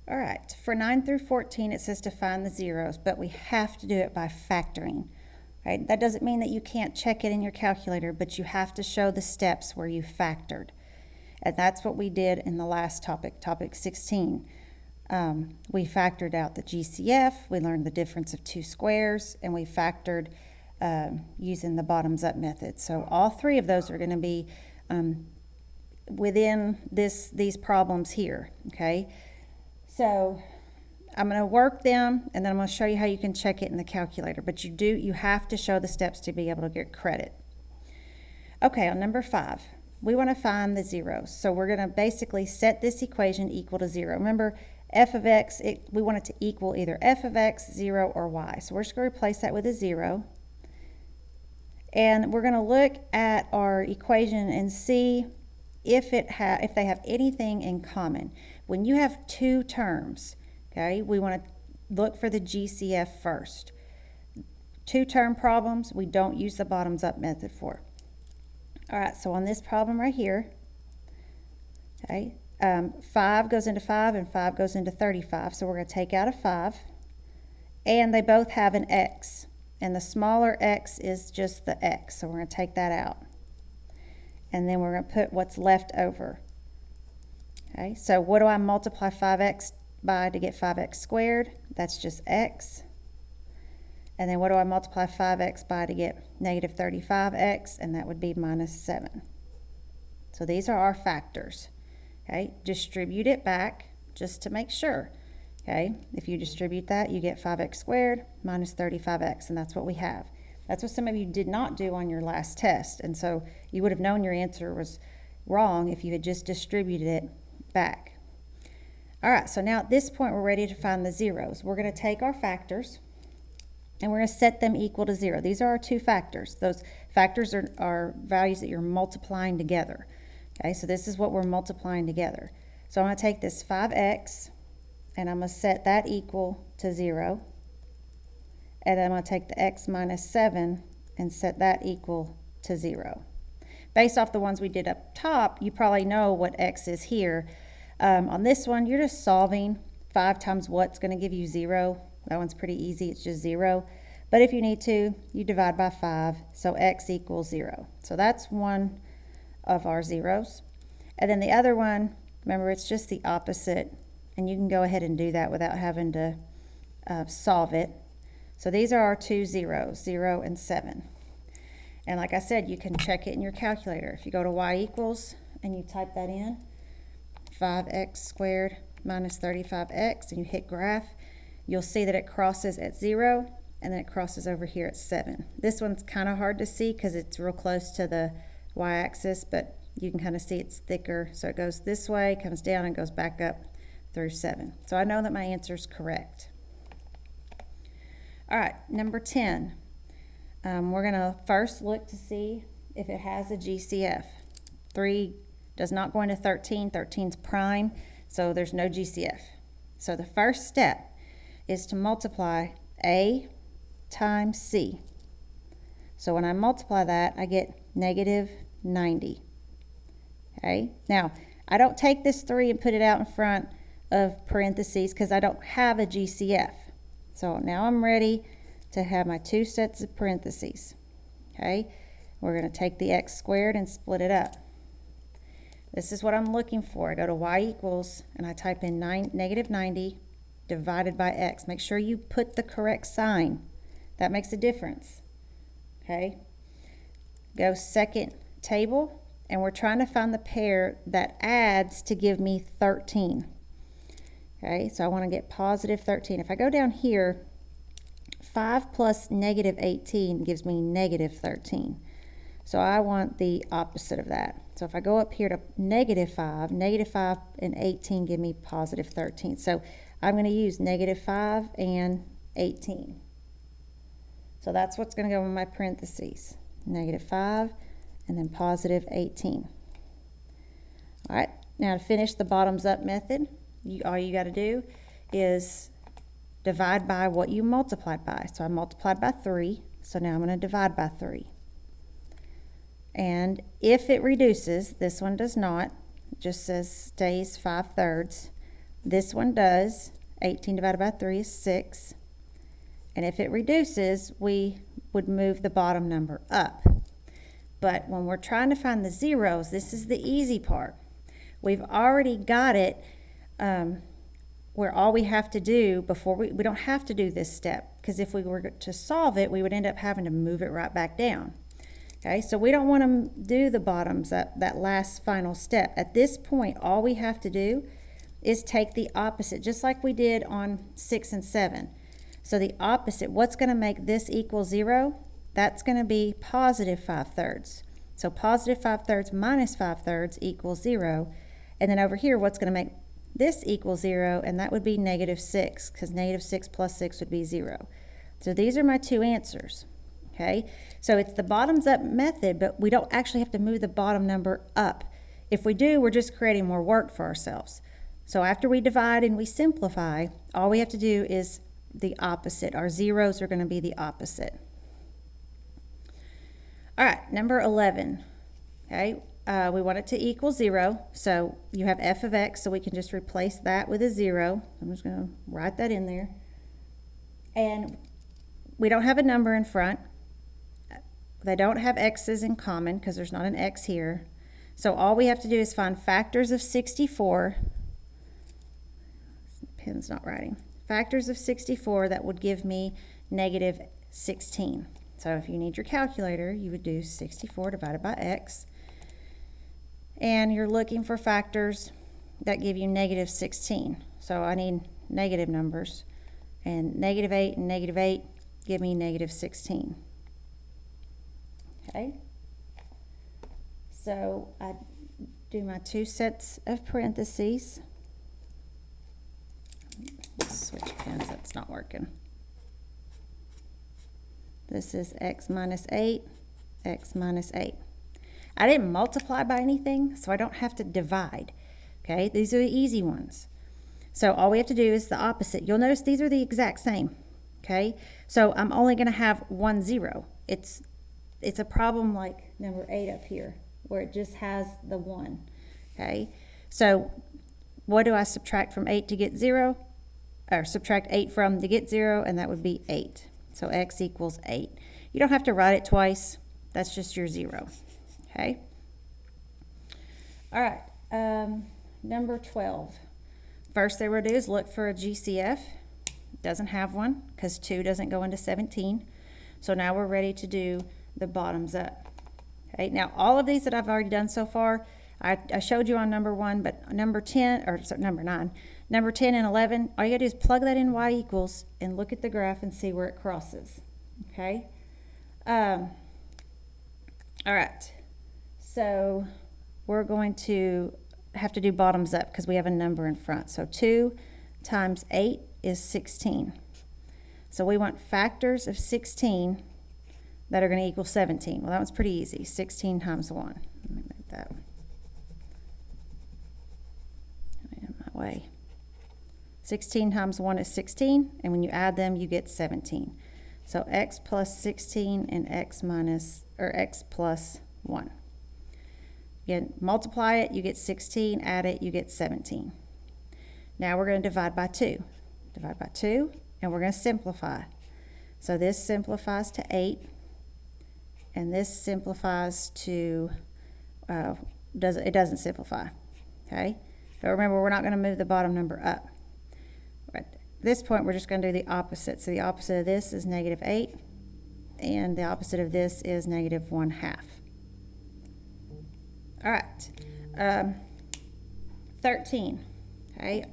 All right, for 9 through 14, it says to find the zeros, but we have to do it by factoring. Right? That doesn't mean that you can't check it in your calculator, but you have to show the steps where you factored. And that's what we did in the last topic, topic 16. We factored out the GCF, we learned the difference of two squares, and we factored using the bottoms up method. So all three of those are going to be within these problems here, okay? So I'm going to work them, and then I'm going to show you how you can check it in the calculator. But you have to show the steps to be able to get credit. Okay, on number 5, we want to find the zeros. So we're going to basically set this equation equal to 0. Remember, f of x, we want it to equal either f of x, 0, or y. So we're just going to replace that with a 0. And we're going to look at our equation and see if they have anything in common. When you have two terms, okay, we want to look for the GCF first. Two-term problems, we don't use the bottoms-up method for. All right, so on this problem right here, okay, 5 goes into 5 and 5 goes into 35. So we're going to take out a 5. And they both have an x. And the smaller x is just the x. So we're going to take that out. And then we're going to put what's left over. Okay, so what do I multiply 5x by to get 5x squared? That's just x. And then what do I multiply 5x by to get negative 35x? And that would be minus 7. So these are our factors. Okay, distribute it back just to make sure. Okay, if you distribute that, you get 5x squared minus 35x, and that's what we have. That's what some of you did not do on your last test, and so you would have known your answer was wrong if you had just distributed it back. All right, so now at this point, we're ready to find the zeros. We're going to take our factors, and we're going to set them equal to 0. These are our two factors. Those factors are values that you're multiplying together. Okay, so this is what we're multiplying together. So I'm going to take this 5x, and I'm going to set that equal to 0. And then I'm going to take the x minus 7 and set that equal to 0. Based off the ones we did up top, you probably know what x is here. On this one, you're just solving 5 times what's going to give you 0. That one's pretty easy. It's just 0. But if you need to, you divide by 5. So x equals 0. So that's one of our zeros. And then the other one, remember, it's just the opposite. And you can go ahead and do that without having to solve it. So these are our two zeros, 0 and 7. And like I said, you can check it in your calculator. If you go to y equals and you type that in, 5x squared minus 35x, and you hit graph, you'll see that it crosses at 0, and then it crosses over here at 7. This one's kind of hard to see because it's real close to the y-axis, but you can kind of see it's thicker. So it goes this way, comes down, and goes back up through 7. So I know that my answer is correct. All right, number 10. We're going to first look to see if it has a GCF. 3 does not go into 13. 13's prime, so there's no GCF. So the first step is to multiply A times C. So when I multiply that, I get negative 90. Okay, now I don't take this 3 and put it out in front of parentheses because I don't have a GCF. So now I'm ready to have my 2 sets of parentheses. Okay, we're going to take the x squared and split it up. This is what I'm looking for. I go to y equals and I type in negative 90 divided by x. Make sure you put the correct sign. That makes a difference. Okay, go second table, and we're trying to find the pair that adds to give me 13. Okay, so I want to get positive 13. If I go down here, 5 plus negative 18 gives me negative 13. So I want the opposite of that. So if I go up here to negative 5 and 18 give me positive 13. So I'm going to use negative 5 and 18. So that's what's going to go in my parentheses. Negative 5 and then positive 18. All right, now to finish the bottoms up method, all you got to do is divide by what you multiplied by. So I multiplied by 3, so now I'm going to divide by 3. And if it reduces, this one does not, it just says stays 5/3, This one does. 18 divided by 3 is 6. And if it reduces, we would move the bottom number up. But when we're trying to find the zeros, this is the easy part. We've already got it where all we have to do before we don't have to do this step, because if we were to solve it, we would end up having to move it right back down. Okay, so we don't want to do the bottoms up, that last final step. At this point, all we have to do is take the opposite, just like we did on 6 and 7. So the opposite, what's going to make this equal 0? That's going to be positive 5/3. So positive 5/3 minus 5/3 equals 0. And then over here, what's going to make this equal 0? And that would be -6, because -6 plus 6 would be 0. So these are my two answers. Okay, so it's the bottoms up method, but we don't actually have to move the bottom number up. If we do, we're just creating more work for ourselves. So after we divide and we simplify, all we have to do is the opposite. Our zeros are going to be the opposite. All right, number 11. Okay, we want it to equal 0. So you have f of x, so we can just replace that with a 0. I'm just going to write that in there. And we don't have a number in front. They don't have x's in common because there's not an x here. So all we have to do is find factors of 64. Pen's not writing. Factors of 64 that would give me -16. So if you need your calculator, you would do 64 divided by x. And you're looking for factors that give you -16. So I need negative numbers. And -8 and -8 give me -16. Okay, so I do my two sets of parentheses. Let's switch pens, that's not working. This is x minus 8, x minus 8. I didn't multiply by anything, so I don't have to divide. Okay, these are the easy ones. So all we have to do is the opposite. You'll notice these are the exact same. Okay, so I'm only going to have 1 0. It's a problem like number 8 up here, where it just has the 1, okay? So what do I subtract from 8 to get 0? Or subtract 8 from to get 0, and that would be 8. So x equals 8. You don't have to write it twice. That's just your 0, okay? All right, number 12. First thing we're going to do is look for a GCF. Doesn't have one because 2 doesn't go into 17. So now we're ready to do the bottoms up. Okay, now all of these that I've already done so far, I showed you on number 1, but number 10, or sorry, number 9, number 10 and 11, all you gotta do is plug that in y equals and look at the graph and see where it crosses. Okay. All right. So we're going to have to do bottoms up because we have a number in front. So 2 times 8 is 16. So we want factors of 16 that are going to equal 17. Well, that one's pretty easy. 16 times 1. Let me make that in my way. 16 times 1 is 16, and when you add them, you get 17. So x plus 16 and x plus 1. Again, multiply it, you get 16. Add it, you get 17. Now we're going to divide by 2. Divide by 2, and we're going to simplify. So this simplifies to 8. And this simplifies to, it doesn't simplify, okay? But remember, we're not going to move the bottom number up. At this point, we're just going to do the opposite. So the opposite of this is -8, and the opposite of this is -1/2. All right, 13, okay?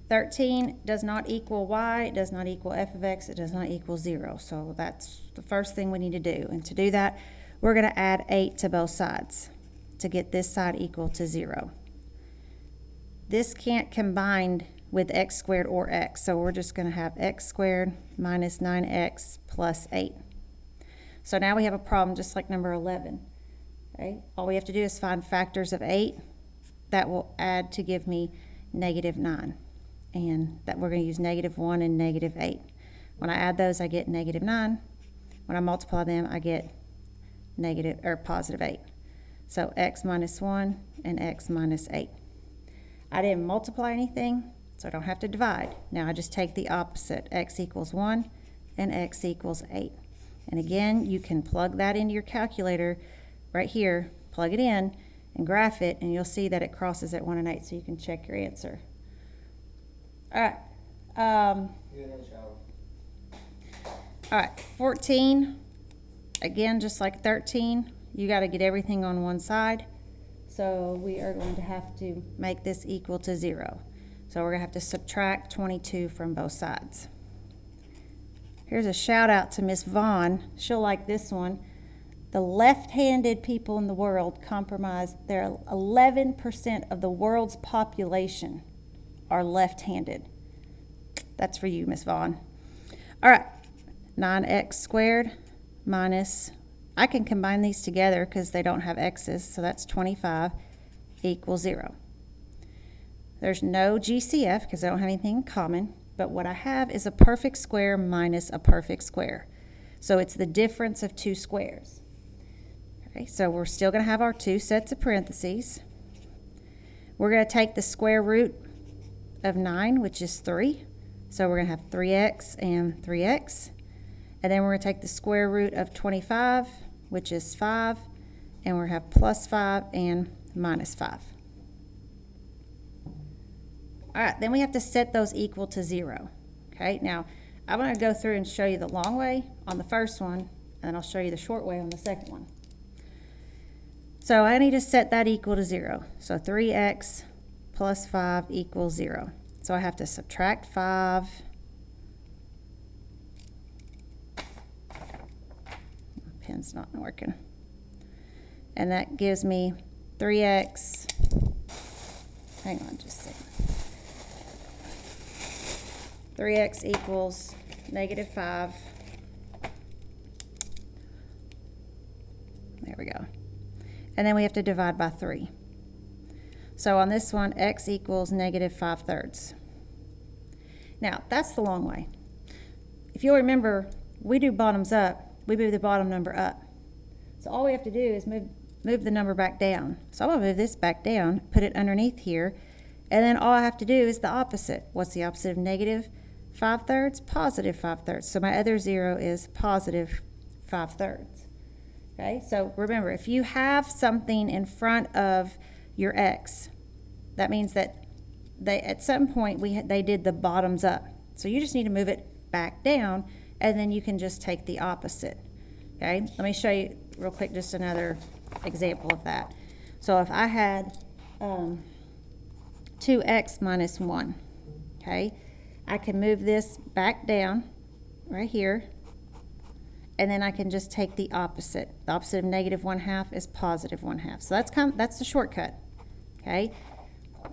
13 does not equal y, it does not equal f of x, it does not equal 0. So that's the first thing we need to do. And to do that, we're going to add 8 to both sides to get this side equal to 0. This can't combine with x squared or x, so we're just going to have x squared minus 9x plus 8. So now we have a problem just like number 11. Okay? All we have to do is find factors of 8 that will add to give me -9. And that we're going to use -1 and -8. When I add those, I get -9. When I multiply them, I get positive 8. So x minus 1 and x minus 8. I didn't multiply anything, So I don't have to divide. Now I just take the opposite, x equals 1 and x equals 8. And again, you can plug that into your calculator right here, plug it in and graph it, and you'll see that it crosses at 1 and 8, so you can check your answer. All right. All right, 14, again, just like 13, you got to get everything on one side. So we are going to have to make this equal to 0. So we're going to have to subtract 22 from both sides. Here's a shout out to Miss Vaughn. She'll like this one. The left-handed people in the world comprise, 11% of the world's population are left-handed. That's for you, Miss Vaughn. All right, 9x squared minus, I can combine these together because they don't have x's, so that's 25 equals 0. There's no GCF because I don't have anything in common, but what I have is a perfect square minus a perfect square. So it's the difference of two squares. Okay, so we're still going to have our two sets of parentheses. We're going to take the square root of 9, which is 3. So we're going to have 3x and 3x. And then we're going to take the square root of 25, which is 5. And we're going to have plus 5 and minus 5. All right, then we have to set those equal to 0. Okay, now I'm going to go through and show you the long way on the first one, and then I'll show you the short way on the second one. So I need to set that equal to 0. So 3x plus 5 equals 0. So I have to subtract 5. Pen's not working. And that gives me 3x. Hang on just a second. 3x equals negative 5. There we go. And then we have to divide by 3. So on this one, x equals negative 5/3. Now, that's the long way. If you'll remember, we do bottoms up. We move the bottom number up. So all we have to do is move the number back down. So I'm going to move this back down, put it underneath here, and then all I have to do is the opposite. What's the opposite of negative 5/3? Positive 5/3. So my other 0 is positive 5/3. Okay, so remember, if you have something in front of your x, that means that at some point they did the bottoms up. So you just need to move it back down, and then you can just take the opposite. Okay, let me show you real quick just another example of that. So if I had 2x minus 1, okay, I can move this back down right here, and then I can just take the opposite. The opposite of negative 1/2 is positive 1/2. So that's the shortcut. Okay.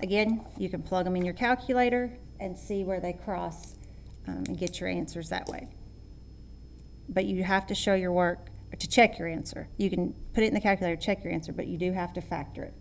Again, you can plug them in your calculator and see where they cross and get your answers that way. But you have to show your work to check your answer. You can put it in the calculator, check your answer, but you do have to factor it.